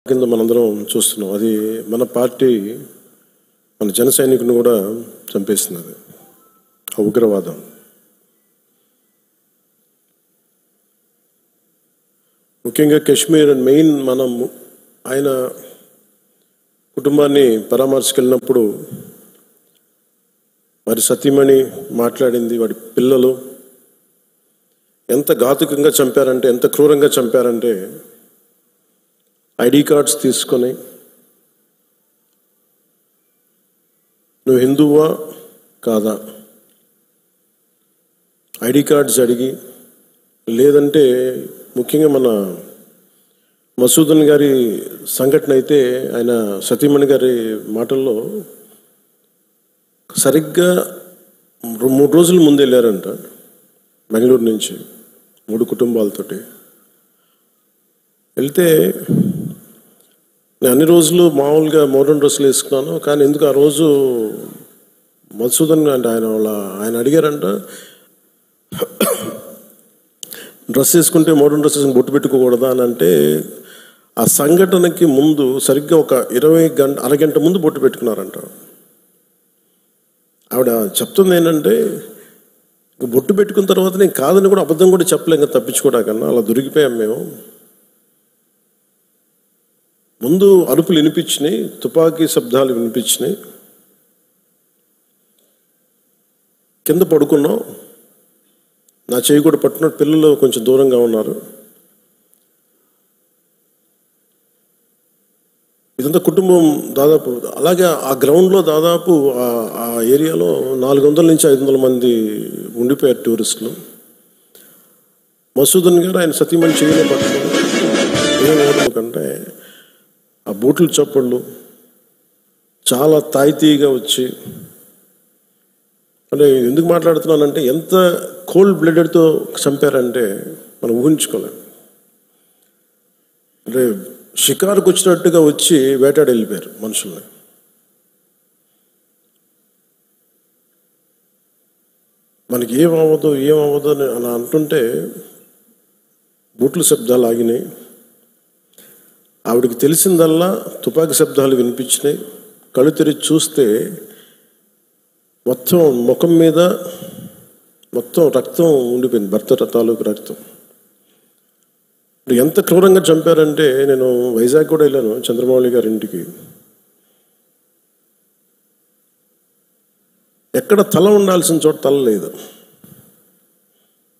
కింద మనందరం చూస్తున్నాం. అది మన పార్టీ మన జన సైనికుని కూడా చంపేస్తున్నది ఆ ఉగ్రవాదం. ముఖ్యంగా కాశ్మీర్ మెయిన్ మనం ఆయన కుటుంబాన్ని పరామర్శకెళ్ళినప్పుడు వారి సతీమణి మాట్లాడింది, వాడి పిల్లలు ఎంత ఘాతుకంగా చంపారంటే, ఎంత క్రూరంగా చంపారంటే ఐడి కార్డ్స్ తీసుకొని నువ్వు హిందువా కాదా ఐడి కార్డ్స్ అడిగి, లేదంటే ముఖ్యంగా మన మసూదన్ గారి సంఘటన అయితే ఆయన సతీమణి గారి మాటల్లో సరిగ్గా 3 రోజుల ముందు వెళ్ళారంట బెంగళూరు నుంచి 3 కుటుంబాలతోటి వెళ్తే, నేను అన్ని రోజులు మామూలుగా మోడర్న్ డ్రెస్సులు వేసుకున్నాను, కానీ ఎందుకు ఆ రోజు మసూదన్ అంటే ఆయన అడిగారంట, డ్రెస్ వేసుకుంటే మోడర్న్ డ్రెస్ వేసుకుని బొట్టు పెట్టుకోకూడదా అని. అంటే ఆ సంఘటనకి ముందు సరిగ్గా ఒక అరగంట ముందు బొట్టు పెట్టుకున్నారంట. ఆవిడ చెప్తుంది ఏంటంటే, బొట్టు పెట్టుకున్న తర్వాత నేను కాదని కూడా అబద్ధం కూడా చెప్పలేం కదా, తప్పించుకోవడాకన్నా అలా దొరికిపోయాం మేము. ముందు అరుపులు వినిపించినాయి, తుపాకీ శబ్దాలు వినిపించినాయి, కింద పడుకున్నాం, నా చేయి కూడా పట్టుకున్నాడు, పిల్లలు కొంచెం దూరంగా ఉన్నారు. ఇదంతా కుటుంబం దాదాపు అలాగే ఆ గ్రౌండ్లో దాదాపు ఆ ఏరియాలో 400 నుంచి 500 మంది ఉండిపోయారు టూరిస్టులు. మసూదన్ గారు ఆయన సతీమణి చేయలే పట్టుకుంటే ఆ బూట్ల చప్పుళ్ళు చాలా తాయితీగా వచ్చి, అంటే ఎందుకు మాట్లాడుతున్నానంటే ఎంత కోల్డ్ బ్లడెడ్తో చంపారంటే మనం ఊహించుకోలేం. అంటే షికారుకు వచ్చినట్టుగా వచ్చి వేటాడి వెళ్ళిపోయారు మనుషుల్ని. మనకి ఏమవ్వదు అని అలా అంటుంటే బూట్ల శబ్దాలు ఆగినాయి. ఆవిడకి తెలిసిందల్లా తుపాకీ శబ్దాలు వినిపించినాయి. కళ్ళు తెరిచి చూస్తే మొత్తం ముఖం మీద మొత్తం రక్తం ఉండిపోయింది, భర్త తాలూకు రక్తం. ఎంత క్రూరంగా చంపారంటే, నేను వైజాగ్ కూడా వెళ్ళాను చంద్రమౌళి గారి ఇంటికి. ఎక్కడ తల ఉండాల్సిన చోట తల లేదు.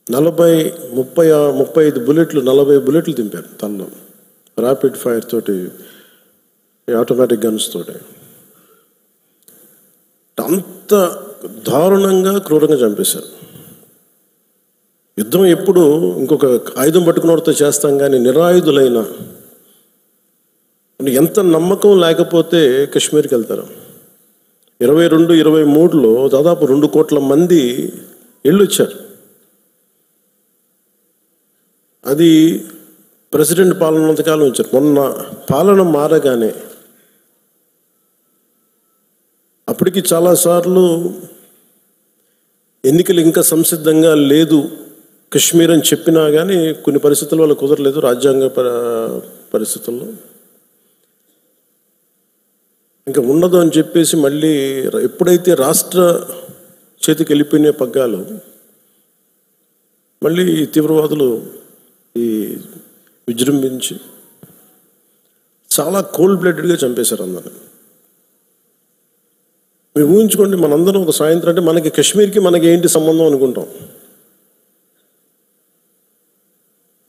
35 బుల్లెట్లు 40 బుల్లెట్లు దింపారు తలలో, ర్యాపిడ్ ఫైర్ తోటి, ఆటోమేటిక్ గన్స్ తోటి. అంత దారుణంగా క్రూరంగా చంపేశారు. యుద్ధం ఎప్పుడు ఇంకొక ఆయుధం పట్టుకున్నవాడితో చేస్తాం, కానీ నిరాయుధులైన ఎంత నమ్మకం లేకపోతే కాశ్మీర్కి వెళ్తారు. 22-23లో దాదాపు 2 కోట్ల మంది వెళ్ళొచ్చారు. అది ప్రెసిడెంట్ పాలన ఉన్నంతకాలం వచ్చారు. మొన్న పాలన మారగానే అప్పటికి చాలాసార్లు ఎన్నికలు ఇంకా సంసిద్ధంగా లేదు కాశ్మీర్ అని చెప్పినా కానీ కొన్ని పరిస్థితుల వల్ల కుదరలేదు, రాజ్యాంగ పరిస్థితుల్లో ఇంకా ఉండదు అని చెప్పేసి మళ్ళీ ఎప్పుడైతే రాష్ట్ర చేతికి వెళ్ళిపోయిన పగ్గాలు, మళ్ళీ తీవ్రవాదులు విజృంభించి చాలా కోల్డ్ బ్లడెడ్గా చంపేశారు అందరిని. మీరు ఊహించుకోండి, మనందరం ఒక సాయంత్రం అంటే మనకి కాశ్మీర్కి మనకి ఏంటి సంబంధం అనుకుంటాం.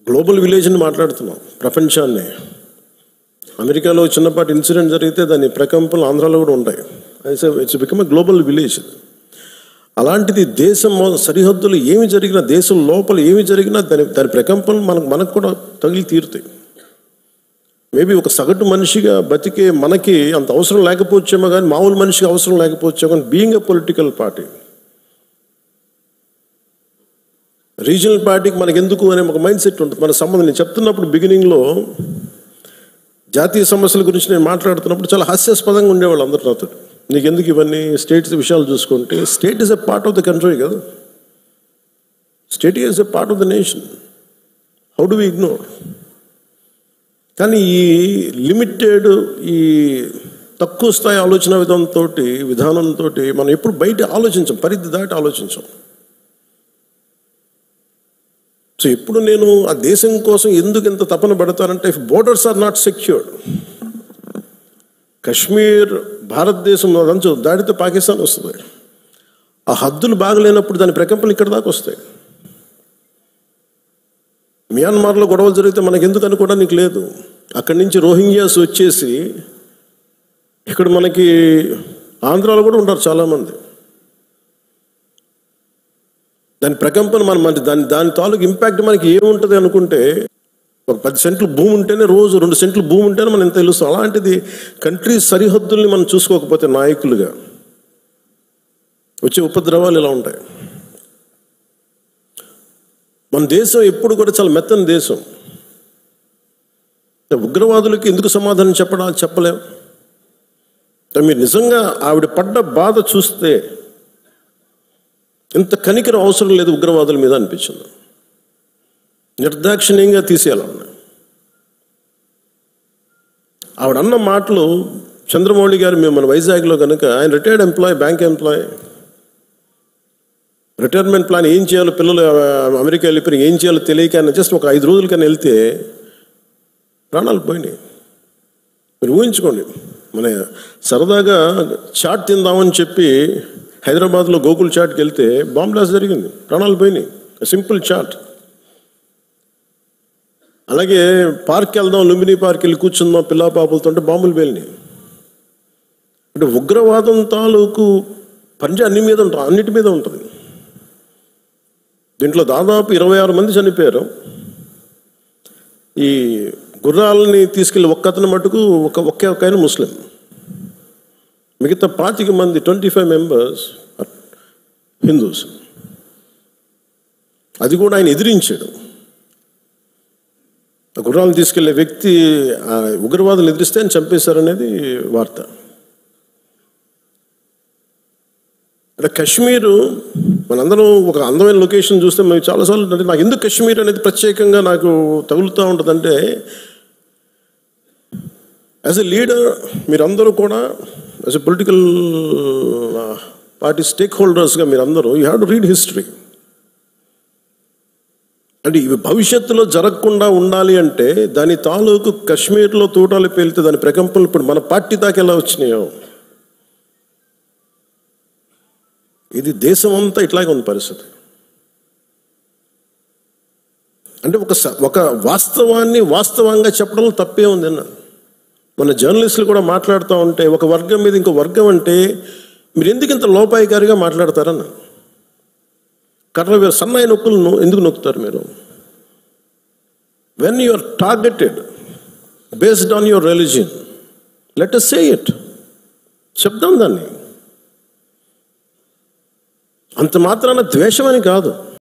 గ్లోబల్ విలేజ్ని మాట్లాడుతున్నాం, ప్రపంచాన్ని. అమెరికాలో చిన్నపాటి ఇన్సిడెంట్ జరిగితే దాని ప్రకంపనలు ఆంధ్రాలో కూడా ఉంటాయి. It's become a global village. అలాంటిది దేశం సరిహద్దులు ఏమి జరిగినా, దేశం లోపల ఏమి జరిగినా దాని ప్రకంపనలు మనకు కూడా తగిలి తీరుతాయి. మేబీ ఒక సగటు మనిషిగా బతికే మనకి అంత అవసరం లేకపోవచ్చేమో, కానీ మామూలు మనిషికి అవసరం లేకపోవచ్చేమో, కానీ being a political party, regional పార్టీకి మనకి ఎందుకు అనే ఒక మైండ్ సెట్ ఉంటుంది. మన సంబంధం నేను చెప్తున్నప్పుడు బిగినింగ్లో జాతీయ సమస్యల గురించి నేను మాట్లాడుతున్నప్పుడు చాలా హాస్యాస్పదంగా ఉండేవాళ్ళు అందరూ నాతో. నీకు ఎందుకు ఇవన్నీ స్టేట్స్ విషయాలు చూసుకుంటే, state is a part of the country కదా, state is a part of the nation, how do we ignore? కానీ ఈ లిమిటెడ్, ఈ తక్కువ స్థాయి ఆలోచన విధానంతో మనం ఎప్పుడు బయట ఆలోచించాం, పరిధి దాటి ఆలోచించాం. సో ఎప్పుడు నేను ఆ దేశం కోసం ఎందుకు ఇంత తపన పడతానంటే, if borders are not secured, Kashmir భారతదేశం అదంచు దాడితే పాకిస్తాన్ వస్తుంది. ఆ హద్దులు బాగలేనప్పుడు దాని ప్రకంపనలు ఇక్కడ దాకా వస్తాయి. మియాన్మార్లో గొడవలు జరిగితే మనకి ఎందుకు అనుకోవడానికి లేదు. అక్కడి నుంచి రోహింగ్యాస్ వచ్చేసి ఇక్కడ మనకి ఆంధ్రాలో కూడా ఉంటారు చాలామంది. దాని ప్రకంపన దాని తాలూకు ఇంపాక్ట్ మనకి ఏముంటుంది అనుకుంటే, ఒక 10 సెంట్లు భూమి ఉంటేనే, రోజు 2 సెంట్లు భూమి ఉంటేనే మనం ఎంత తెలుస్తాం. అలాంటిది కంట్రీ సరిహద్దుల్ని మనం చూసుకోకపోతే నాయకులుగా వచ్చే ఉపద్రవాలు ఇలా ఉంటాయి. మన దేశం ఎప్పుడు కూడా చాలా మెత్తని దేశం. ఉగ్రవాదులకి ఎందుకు సమాధానం చెప్పలేం. మీరు నిజంగా ఆవిడ పడ్డ బాధ చూస్తే ఇంత కనికరం అవసరం లేదు ఉగ్రవాదుల మీద అనిపించింది. నిర్దాక్షిణ్యంగా తీసేయాలన్నా. ఆవిడ అన్న మాటలు, చంద్రమౌళి గారు మేము మన వైజాగ్లో కనుక, ఆయన retired employee, bank employee, retirement plan ఏం చేయాలో, పిల్లలు అమెరికా వెళ్ళిపోయి ఏం చేయాలో తెలియక ఆయన జస్ట్ ఒక 5 రోజులకన్నా వెళ్తే ప్రాణాలు పోయినాయి. మీరు ఊహించుకోండి, మన సరదాగా చాట్ తిందామని చెప్పి హైదరాబాద్లో గోకుల్ చాట్కి వెళ్తే బాంబ్ బ్లాస్ట్ జరిగింది, ప్రాణాలు పోయినాయి. Simple chat. అలాగే పార్క్ వెళ్దాం, లుంబిని పార్క్ వెళ్ళి కూర్చుందాం పిల్లా పాపలతో అంటే బాంబులు పేలినాయి. అంటే ఉగ్రవాదం తాలూకు పంజా అన్నిటి మీద ఉంటుంది. దీంట్లో దాదాపు 26 మంది చనిపోయారు. ఈ గుర్రాలని తీసుకెళ్ళి ఒక్కతను మటుకు ఒకే ఆయన ముస్లిం, మిగతా 25 మంది 25 మెంబర్స్ హిందూస్. అది కూడా ఆయన ఎదిరించాడు. ఆ గుర్రాలను తీసుకెళ్లే వ్యక్తి ఉగ్రవాదులు ఎదిరిస్తే ఆయన చంపేశారనేది వార్త. అంటే కశ్మీరు మనందరం ఒక అందమైన లొకేషన్ చూస్తే మేము చాలాసార్లు, అంటే నాకు ఎందుకు కశ్మీర్ అనేది ప్రత్యేకంగా నాకు తగులుతూ ఉంటుందంటే, యాజ్ ఎ లీడర్ మీరందరూ కూడా, యాజ్ ఎ పొలిటికల్ పార్టీ స్టేక్ హోల్డర్స్గా మీరందరూ you have to read history. అంటే ఇవి భవిష్యత్తులో జరగకుండా ఉండాలి అంటే దాని తాలూకు కశ్మీర్లో తూటాలు పేలితే దాని ప్రకంపనలు ఇప్పుడు మన పార్టీ దాకా ఎలా వచ్చినాయో, ఇది దేశం అంతా ఇట్లాగే ఉంది పరిస్థితి. అంటే ఒక వాస్తవాన్ని వాస్తవంగా చెప్పడంలో తప్పే ఉంది అన్నాను. మన జర్నలిస్టులు కూడా మాట్లాడుతూ ఉంటే ఒక వర్గం మీద ఇంకో వర్గం అంటే మీరు ఎందుకు ఇంత లోపాయికారిగా మాట్లాడతారన్న. కర్ర సన్నాయి నొక్కులను ఎందుకు నొక్కుతారు మీరు? When you are targeted based on your religion, let us say it, చెప్దాం దాన్ని. అంత మాత్రాన ద్వేషమని కాదు.